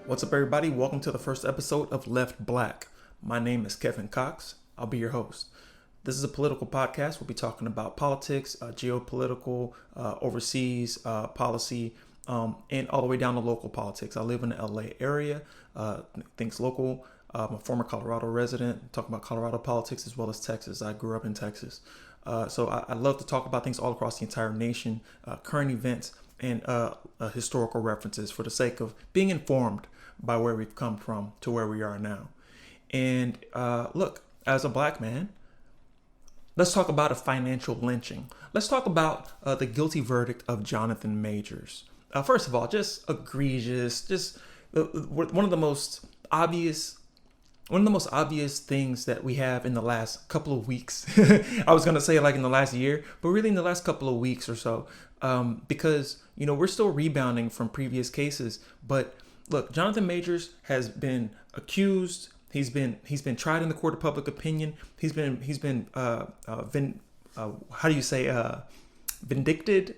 What's up, everybody? Welcome to the first episode of Left Black. My name is Kevin Cox. I'll be your host. This is a political podcast. We'll be talking about politics, geopolitical, overseas policy, and all the way down to local politics. I live in the LA area, things local. I'm a former Colorado resident, talking about Colorado politics as well as Texas. I grew up in Texas. So I love to talk about things all across the entire nation, current events, and historical references for the sake of being informed by where we've come from to where we are now. And look, as a black man, let's talk about a financial lynching. Let's talk about the guilty verdict of Jonathan Majors. First of all, just egregious, just one of the most obvious things that we have in the last couple of weeks. I was going to say like in the last year, but really in the last couple of weeks or so, because, we're still rebounding from previous cases. But look, Jonathan Majors has been accused. He's been tried in the court of public opinion. He's been vindicted.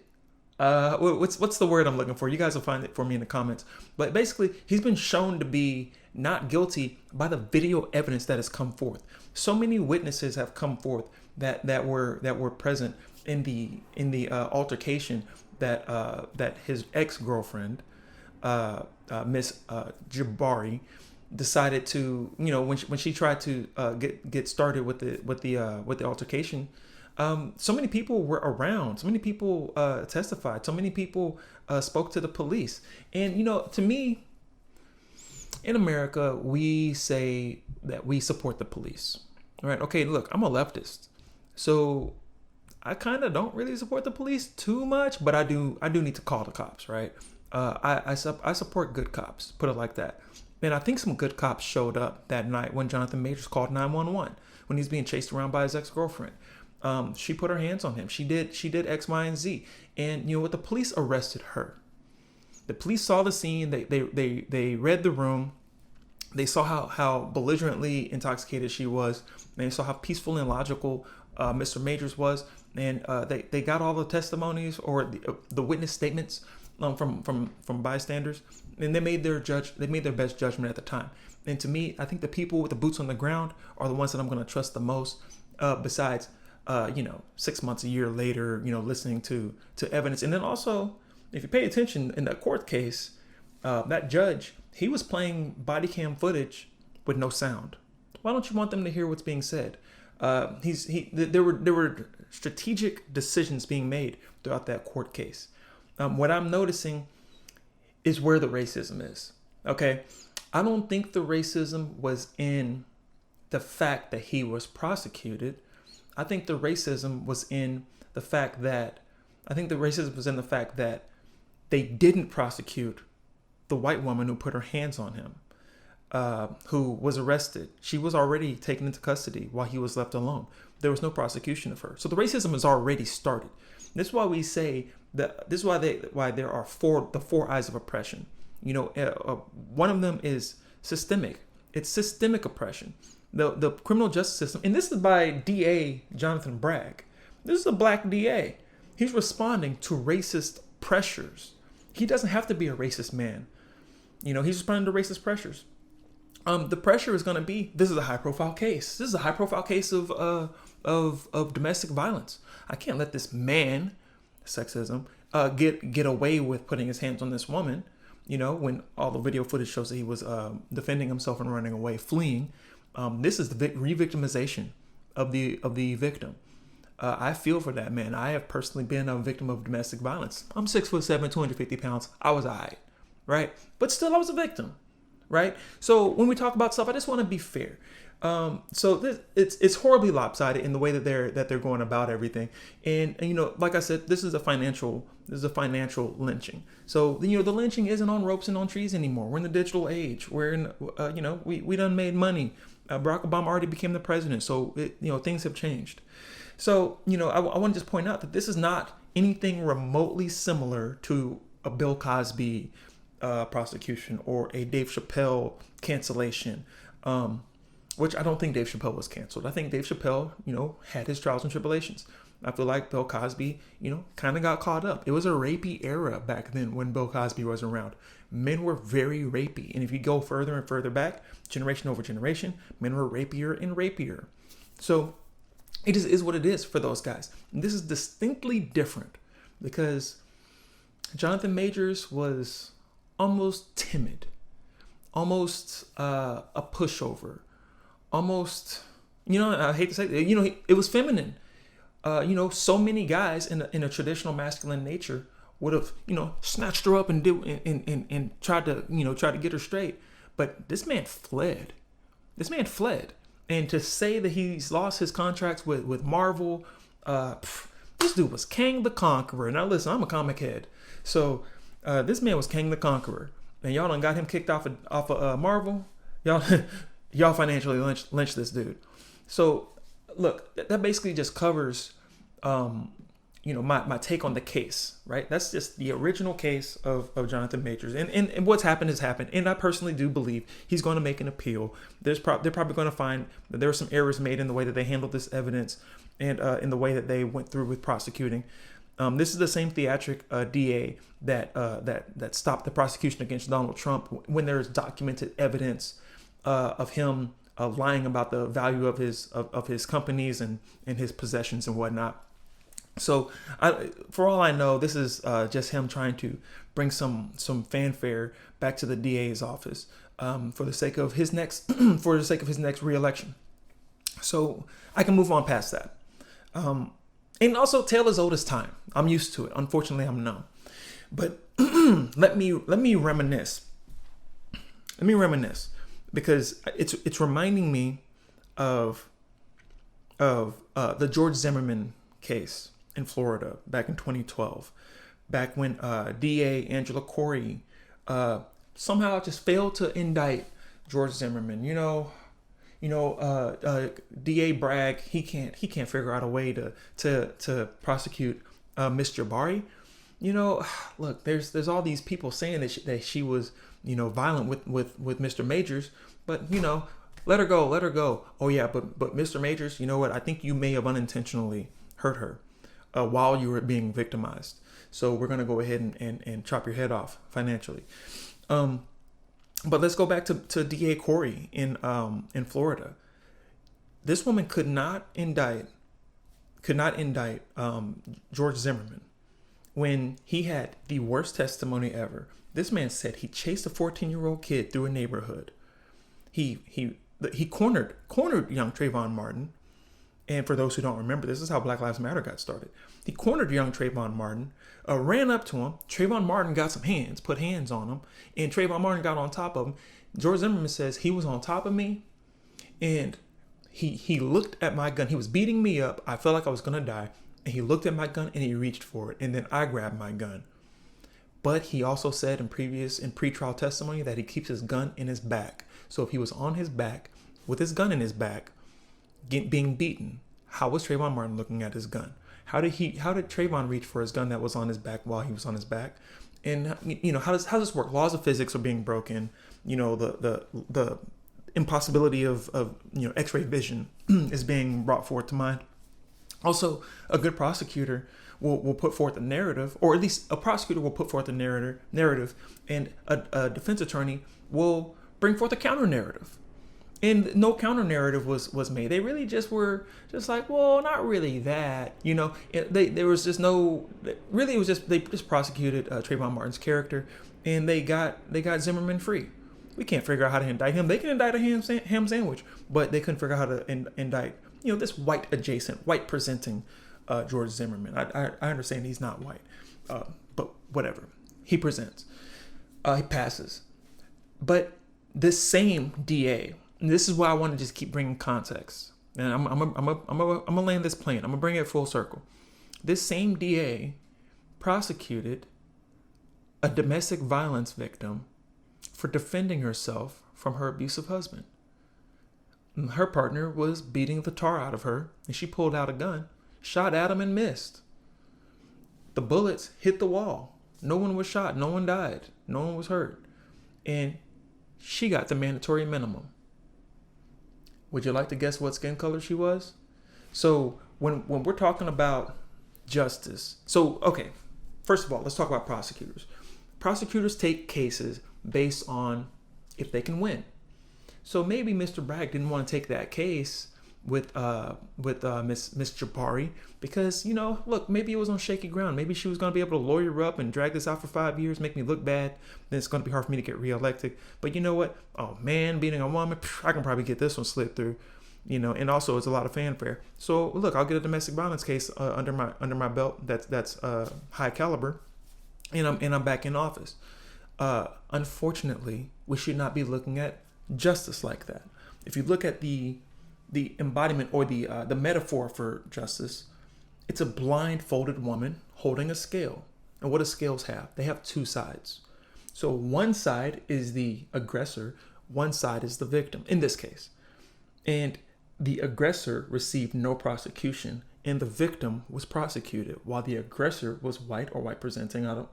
What's the word I'm looking for? You guys will find it for me in the comments. But basically, he's been shown to be not guilty by the video evidence that has come forth. So many witnesses have come forth that were present in the altercation that his ex-girlfriend, Miss Jabari, decided to, when she tried to get started with the altercation. So many people were around. So many people testified. So many people spoke to the police. And, to me, in America, we say that we support the police. All right. Okay, look, I'm a leftist. So I kind of don't really support the police too much, but I do need to call the cops, right? I support good cops, put it like that. And I think some good cops showed up that night when Jonathan Majors called 911 when he's being chased around by his ex-girlfriend. She put her hands on him. She did X, Y, and Z. And the police arrested her. The police saw the scene. They read the room. They saw how belligerently intoxicated she was. They saw how peaceful and logical Mr. Majors was. And they got all the testimonies or the witness statements from bystanders. And they made their best judgment at the time. And to me, I think the people with the boots on the ground are the ones that I'm going to trust the most. Besides 6 months, a year later, listening to evidence. And then also, if you pay attention in that court case, that judge, he was playing body cam footage with no sound. Why don't you want them to hear what's being said? There were strategic decisions being made throughout that court case. What I'm noticing is where the racism is. Okay. I don't think the racism was in the fact that he was prosecuted. I think the racism was in the fact that they didn't prosecute the white woman who put her hands on him, who was arrested. She was already taken into custody while he was left alone. There was no prosecution of her. So the racism has already started. This is why we say that this is why there are the four eyes of oppression. One of them is systemic. It's systemic oppression. The criminal justice system, and this is by DA Jonathan Bragg. This is a black DA. He's responding to racist pressures. He doesn't have to be a racist man. He's responding to racist pressures. The pressure is going to be, this is a high profile case. This is a high profile case of domestic violence. I can't let this man, sexism, get away with putting his hands on this woman. When all the video footage shows that he was defending himself and running away, fleeing. This is the re-victimization of the victim. I feel for that man. I have personally been a victim of domestic violence. I'm 6'7", 250 pounds. I was alright, right? But still, I was a victim, right? So when we talk about stuff, I just want to be fair. It's horribly lopsided in the way that they're going about everything. And like I said, this is a financial lynching. So the lynching isn't on ropes and on trees anymore. We're in the digital age. We're in we done made money. Barack Obama already became the president. So things have changed. So I want to just point out that this is not anything remotely similar to a Bill Cosby prosecution or a Dave Chappelle cancellation. Which I don't think Dave Chappelle was canceled. I think Dave Chappelle, had his trials and tribulations. I feel like Bill Cosby, kind of got caught up. It was a rapey era back then when Bill Cosby was around. Men were very rapey. And if you go further and further back, generation over generation, men were rapier and rapier. So it just is what it is for those guys. And this is distinctly different because Jonathan Majors was almost timid, almost a pushover, almost, I hate to say it, it was feminine. So many guys in a traditional masculine nature would have, snatched her up and tried to get her straight. But this man fled. And to say that he's lost his contracts with Marvel, this dude was Kang the Conqueror. Now listen, I'm a comic head. So this man was Kang the Conqueror. And y'all done got him kicked off of Marvel. Y'all financially lynched this dude. So look, that basically just covers my take on the case, right? That's just the original case of Jonathan Majors. And what's happened has happened. And I personally do believe he's going to make an appeal. They're probably going to find that there were some errors made in the way that they handled this evidence and in the way that they went through with prosecuting. This is the same theatric DA that stopped the prosecution against Donald Trump when there's documented evidence of him lying about the value of his companies and his possessions and whatnot. So, for all I know, this is just him trying to bring some fanfare back to the DA's office for the sake of his next reelection. So I can move on past that. And also, tale as old as time. I'm used to it. Unfortunately, I'm numb. But let me reminisce. Because it's reminding me of the George Zimmerman case in Florida back in 2012, back when DA Angela Corey somehow just failed to indict George Zimmerman. DA Bragg, he can't figure out a way to prosecute Miss Jabari. Look, there's all these people saying that she was violent with Mr. Majors, but let her go. Oh yeah, but Mr. Majors, you know what? I think you may have unintentionally hurt her while you were being victimized. So we're gonna go ahead and chop your head off financially. But let's go back to DA Corey in Florida. This woman could not indict George Zimmerman when he had the worst testimony ever. This man said he chased a 14-year-old kid through a neighborhood. He cornered young Trayvon Martin. And for those who don't remember, this is how Black Lives Matter got started. He cornered young Trayvon Martin, ran up to him. Trayvon Martin got some hands, put hands on him, and Trayvon Martin got on top of him. George Zimmerman says he was on top of me, and he looked at my gun. He was beating me up. I felt like I was gonna die, and he looked at my gun and he reached for it, and then I grabbed my gun. But he also said in pretrial testimony that he keeps his gun in his back. So if he was on his back with his gun in his back, being beaten, how was Trayvon Martin looking at his gun? How did Trayvon reach for his gun that was on his back while he was on his back? And how does this work? Laws of physics are being broken. The impossibility of X-ray vision is being brought forth to mind. Also, a good prosecutor will put forth a narrative, or at least a prosecutor will put forth a narrative, and a defense attorney will bring forth a counter narrative. And no counter narrative was made. They really just were just like, well, not really that, there was just no, really it was just, they just prosecuted Trayvon Martin's character, and they got Zimmerman free. We can't figure out how to indict him. They can indict a ham sandwich, but they couldn't figure out how to indict, this white presenting George Zimmerman. I understand he's not white, but whatever. He presents, he passes. But this same DA, and this is why I want to just keep bringing context. And I'm gonna land this plane. I'm gonna bring it full circle. This same DA prosecuted a domestic violence victim for defending herself from her abusive husband. And her partner was beating the tar out of her, and she pulled out a gun, shot at him, and missed. The bullets hit the wall. No one was shot. No one died. No one was hurt. And she got the mandatory minimum. Would you like to guess what skin color she was? So when we're talking about justice, so okay, first of all, let's talk about prosecutors. Prosecutors take cases based on if they can win. So maybe Mr. Bragg didn't want to take that case with Miss Jabari because, you know, look, maybe it was on shaky ground. Maybe she was going to be able to lawyer up and drag this out for 5 years, make me look bad. Then it's going to be hard for me to get reelected. But you know what? Oh man, beating a woman, I can probably get this one slid through. You know, and also it's a lot of fanfare. So look, I'll get a domestic violence case under my belt. That's high caliber, and I'm back in office. Unfortunately, we should not be looking at justice like that. If you look at the embodiment or the metaphor for justice, it's a blindfolded woman holding a scale. And what do scales have? They have two sides. So one side is the aggressor, one side is the victim in this case. And the aggressor received no prosecution and the victim was prosecuted while the aggressor was white or white presenting. I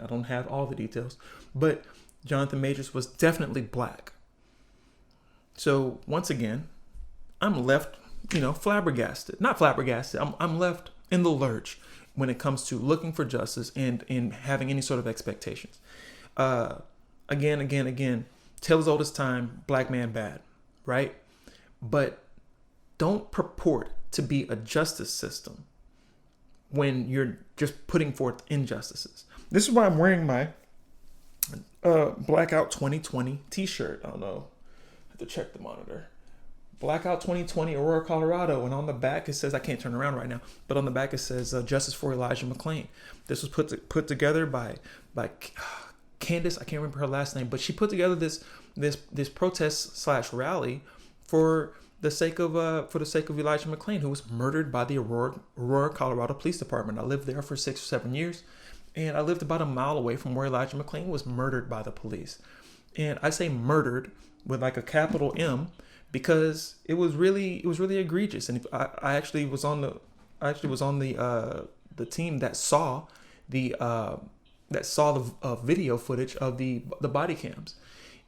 don't have all the details, but Jonathan Majors was definitely black. So once again, I'm left, flabbergasted. Not flabbergasted. I'm left in the lurch when it comes to looking for justice and having any sort of expectations. Again, tale as old as time, black man bad, right? But don't purport to be a justice system when you're just putting forth injustices. This is why I'm wearing my Blackout 2020 t-shirt. I don't know. I have to check the monitor. Blackout 2020, Aurora, Colorado. And on the back, it says, I can't turn around right now, but on the back, it says Justice for Elijah McClain. This was put together by Candace. I can't remember her last name, but she put together this protest / rally for the sake of Elijah McClain, who was murdered by the Aurora, Colorado Police Department. I lived there for 6 or 7 years, and I lived about a mile away from where Elijah McClain was murdered by the police. And I say murdered with like a capital M because it was really egregious. And I actually was on the team that saw the video footage of the body cams,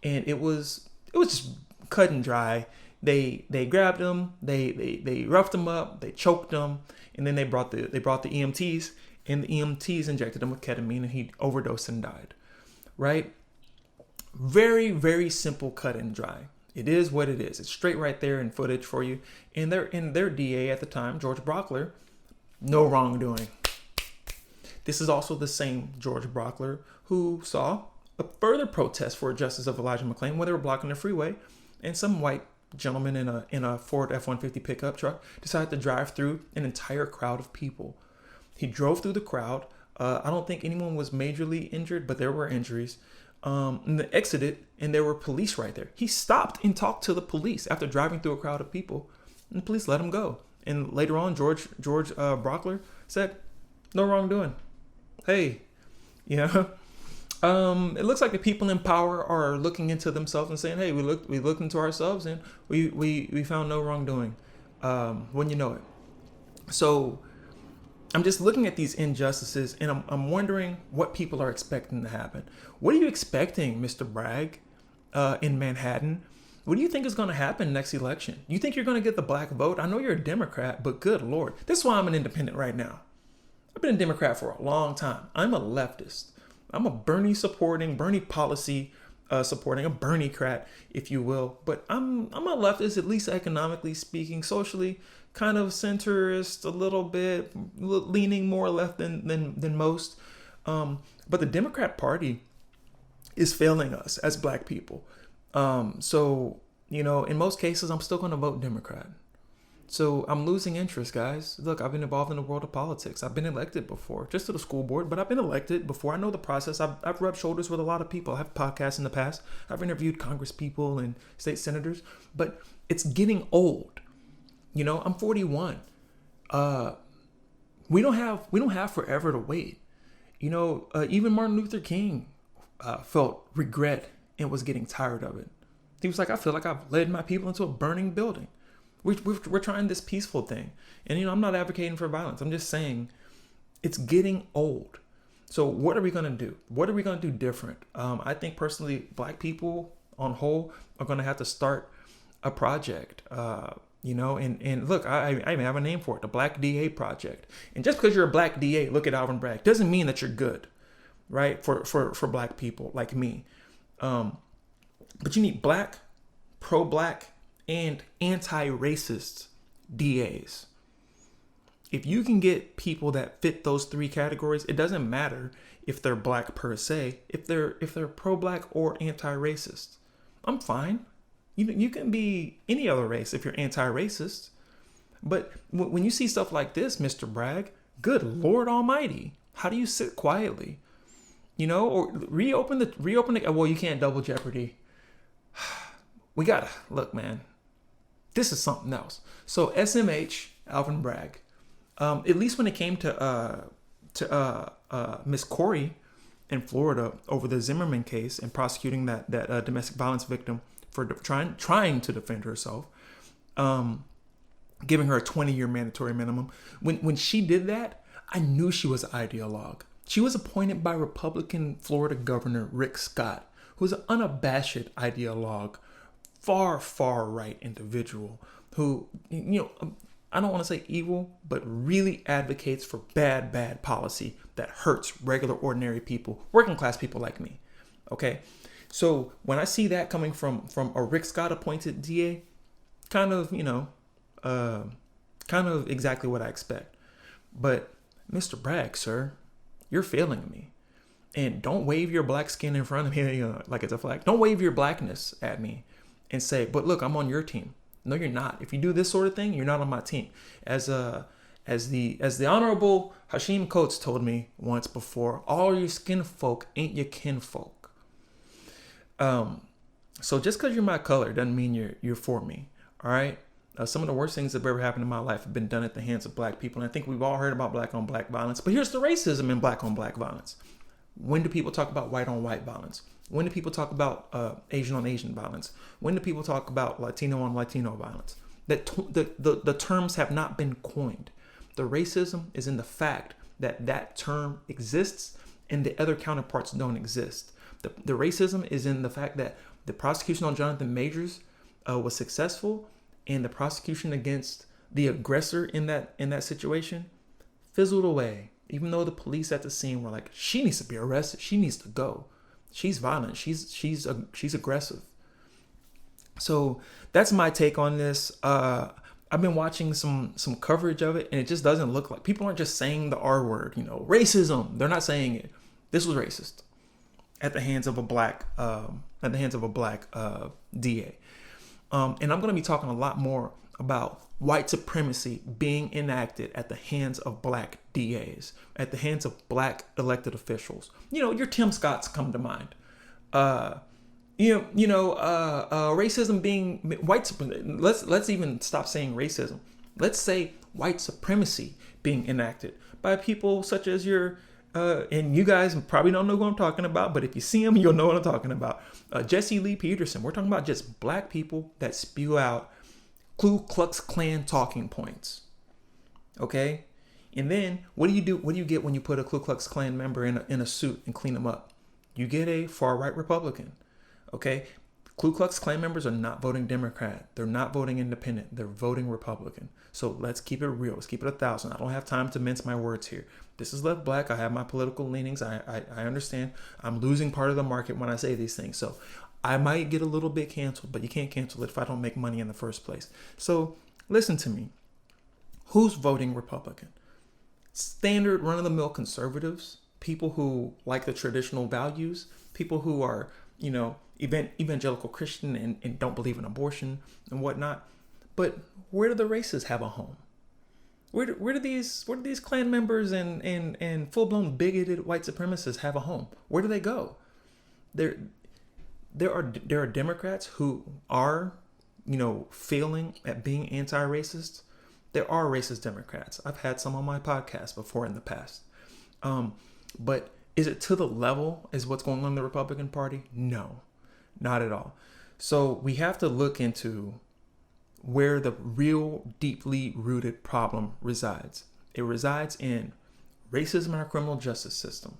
and it was just cut and dry. They grabbed him, they roughed him up, they choked him, and then they brought the EMTs, and the EMTs injected him with ketamine, and he overdosed and died. Right? Very, very simple, cut and dry. It is what it is. It's straight right there in footage for you. And their DA at the time, George Brockler, no wrongdoing. This is also the same George Brockler who saw a further protest for justice of Elijah McClain when they were blocking the freeway, and some white gentleman in a Ford F-150 pickup truck decided to drive through an entire crowd of people. He drove through the crowd. I don't think anyone was majorly injured, but there were injuries. And they exited, and there were police right there. He stopped and talked to the police after driving through a crowd of people, and the police let him go. And later on, George Brockler said, "No wrongdoing." Hey, it looks like the people in power are looking into themselves and saying, "Hey, we looked into ourselves and we found no wrongdoing." When you know it. So I'm just looking at these injustices, and I'm wondering what people are expecting to happen. What are you expecting, Mr. Bragg, in Manhattan? What do you think is going to happen next election? You think you're going to get the black vote? I know you're a Democrat, but good Lord, this is why I'm an independent right now. I've been a Democrat for a long time. I'm a leftist. I'm a Bernie policy supporting, a Bernie-crat, if you will. But I'm a leftist, at least economically speaking, socially, kind of centrist, a little bit, leaning more left than most. But the Democrat Party is failing us as black people. So, in most cases, I'm still going to vote Democrat. So I'm losing interest, guys. Look, I've been involved in the world of politics. I've been elected before, just to the school board, but I've been elected before. I know the process. I've rubbed shoulders with a lot of people. I've podcasts in the past. I've interviewed Congress people and state senators, but it's getting old. I'm 41. We don't have forever to wait. Even Martin Luther King felt regret and was getting tired of it. He was like, I feel like I've led my people into a burning building. We're trying this peaceful thing. And, I'm not advocating for violence. I'm just saying it's getting old. So what are we going to do? What are we going to do different? I think personally, black people on whole are going to have to start a project. And look, I even have a name for it, the Black DA Project. And just because you're a Black DA, look at Alvin Bragg, doesn't mean that you're good, right? For Black people like me. But you need Black, pro-Black, and anti-racist DAs. If you can get people that fit those three categories, it doesn't matter if they're Black per se, if they're pro-Black or anti-racist. I'm fine. You can be any other race if you're anti-racist. But when you see stuff like this, Mr. Bragg, good Lord Almighty, how do you sit quietly? Or reopen the, well, you can't double jeopardy. We gotta, look, man, this is something else. So SMH, Alvin Bragg, at least when it came to Miss Corey in Florida over the Zimmerman case and prosecuting that domestic violence victim for trying to defend herself, giving her a 20-year mandatory minimum. When she did that, I knew she was an ideologue. She was appointed by Republican Florida Governor Rick Scott, who is an unabashed ideologue, far right individual who, I don't want to say evil, but really advocates for bad policy that hurts regular, ordinary people, working class people like me. Okay. So when I see that coming from a Rick Scott appointed DA, kind of exactly what I expect. But Mr. Bragg, sir, you're failing me. And don't wave your black skin in front of me like it's a flag. Don't wave your blackness at me and say, but look, I'm on your team. No, you're not. If you do this sort of thing, you're not on my team. As the Honorable Hashim Coates told me once before, all your skin folk ain't your kinfolk. So just because you're my color doesn't mean you're for me. All right. Some of the worst things that have ever happened in my life have been done at the hands of Black people. And I think we've all heard about Black on Black violence. But here's the racism in Black on Black violence. When do people talk about white on white violence? When do people talk about Asian on Asian violence? When do people talk about Latino on Latino violence? The terms have not been coined. The racism is in the fact that term exists and the other counterparts don't exist. The racism is in the fact that the prosecution on Jonathan Majors was successful, and the prosecution against the aggressor in that situation fizzled away. Even though the police at the scene were like, she needs to be arrested, she needs to go, she's violent, she's aggressive. So that's my take on this. I've been watching some coverage of it, and it just doesn't look like people aren't just saying the R word, racism. They're not saying it. This was racist at the hands of a black DA. And I'm going to be talking a lot more about white supremacy being enacted at the hands of Black DAs, at the hands of Black elected officials. Your Tim Scotts come to mind. Racism being white. Let's even stop saying racism. Let's say white supremacy being enacted by people such as and you guys probably don't know who I'm talking about, but if you see him, you'll know what I'm talking about. Jesse Lee Peterson. We're talking about just Black people that spew out Ku Klux Klan talking points. Okay? And then what do you do? What do you get when you put a Ku Klux Klan member in a suit and clean them up? You get a far right Republican. Okay? Ku Klux Klan members are not voting Democrat. They're not voting independent. They're voting Republican. So let's keep it real. Let's keep it 1,000. I don't have time to mince my words here. This is Left Black. I have my political leanings. I understand. I'm losing part of the market when I say these things. So I might get a little bit canceled, but you can't cancel it if I don't make money in the first place. So listen to me. Who's voting Republican? Standard run-of-the-mill conservatives, people who like the traditional values, people who are, evangelical Christian and don't believe in abortion and whatnot. But where do the racists have a home? Where do these Klan members and full-blown bigoted white supremacists have a home? Where do they go? There are Democrats who are, failing at being anti-racist. There are racist Democrats. I've had some on my podcast before in the past. But is it to the level as what's going on in the Republican Party? No, not at all. So we have to look into where the real deeply rooted problem resides. It resides in racism in our criminal justice system.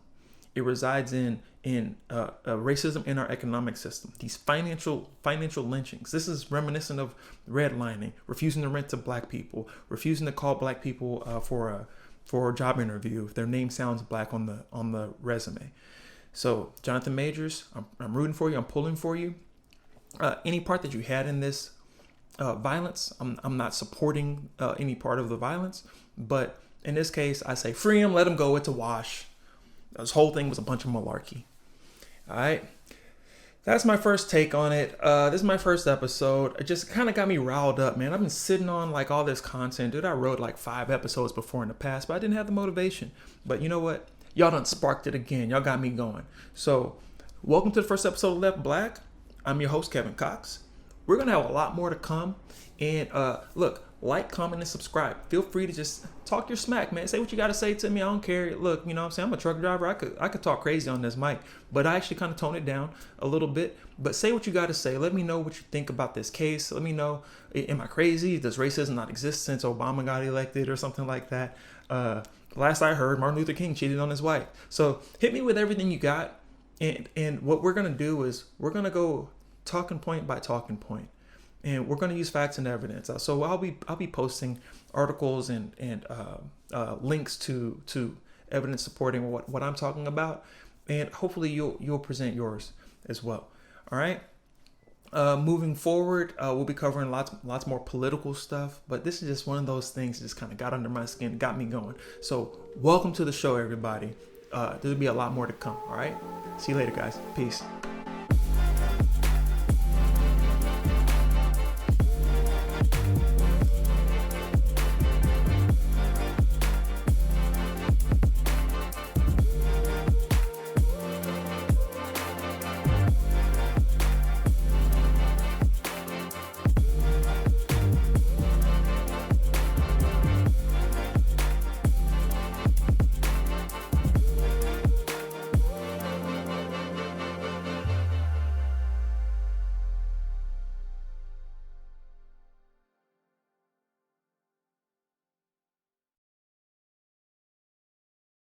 It resides in racism in our economic system. These financial lynchings. This is reminiscent of redlining, refusing to rent to black people, refusing to call black people for a job interview if their name sounds black on the resume. So Jonathan Majors, I'm rooting for you. I'm pulling for you. Any part that you had in this violence, I'm not supporting any part of the violence, but in this case, I say free him, let him go. It's a wash. This whole thing was a bunch of malarkey. All right. That's my first take on it. This is my first episode. It just kind of got me riled up, man. I've been sitting on like all this content. Dude, I wrote like 5 episodes before in the past, but I didn't have the motivation. But you know what? Y'all done sparked it again. Y'all got me going. So welcome to the first episode of Left Black. I'm your host, Kevin Cox. We're going to have a lot more to come. And look, like, comment, and subscribe. Feel free to just talk your smack, man. Say what you got to say to me. I don't care. Look, you know what I'm saying? I'm a truck driver. I could talk crazy on this mic, but I actually kind of tone it down a little bit. But say what you got to say. Let me know what you think about this case. Let me know, am I crazy? Does racism not exist since Obama got elected or something like that? Last I heard, Martin Luther King cheated on his wife. So hit me with everything you got. And what we're going to do is we're going to go talking point by talking point. And we're going to use facts and evidence. So I'll be posting articles and links to evidence supporting what I'm talking about, and hopefully you'll present yours as well. All right. Moving forward, we'll be covering lots more political stuff, but this is just one of those things that just kind of got under my skin, got me going. So welcome to the show, everybody. There'll be a lot more to come. All right. See you later, guys. Peace.